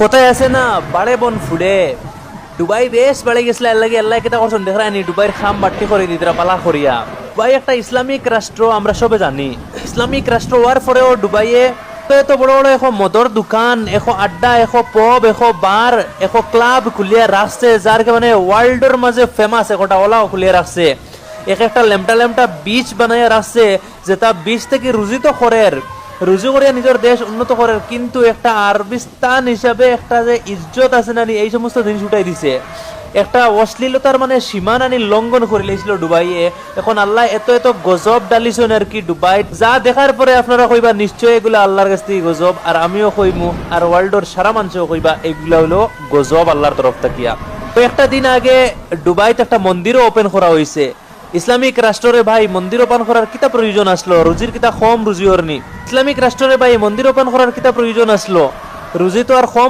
কোথায় আছে না বাড়ে বন ফুডে দুবাই বেশ বাড়ে গেছিল আল্লাহ আল্লাহ কেটা করছেন দেখা নি দুবাইয়ের খাম বাট্টি করে দিতরা পালা করিয়া। দুবাই একটা ইসলামিক রাষ্ট্র আমরা সবে জানি। ইসলামিক রাষ্ট্র হওয়ার পরেও দুবাইয়ে এত বড় বড় এখন মদর দোকান, এখন আড্ডা, এখন পব, এখন বার, এখন ক্লাব খুলিয়া রাখছে, যার মানে ওয়ার্ল্ডের মাঝে ফেমাস একটা ওলাও খুলিয়া রাখছে। একটা লেমটা লেমটা বিচ বানাইয়া রাখছে, যেটা বিচ থেকে রুজি তো করের, রুজু করিয়া নিজের দেশ উন্নত করার, কিন্তু একটা আরবিস্তান হিসাবে একটা যে ইজ্জত আছে নানি এই সমস্ত জিনিস উঠাই দিছে। একটা অশ্লীলতার মানে সীমা নানি লঙ্ঘন করে লেছিল দুবাইয়ে। এখন আল্লাহ এত এত গজব ডালিছেন আর কি দুবাই, যা দেখার পরে আপনারা কইবা নিশ্চয় এগুলো আল্লাহর কাছ থেকে গজব, আর আমিও কইমু আর ওয়ার্ল্ডের সারা মানুষও কইবা এগুলা হলো গজব আল্লাহর তরফ থাকিয়া। তো একটা দিন আগে দুবাইতে একটা মন্দিরও ওপেন করা হয়েছে। ইসলামিক রাষ্ট্রে ভাই মন্দির ওপেন করার কিতা প্রয়োজন আসলো? রুজির কিতা কম রুজি ওরনি। ইসলামিক রাষ্ট্রে ভাই মন্দির ওপেন করার কিতা প্রয়োজন আসলো? রুজি তো আর কম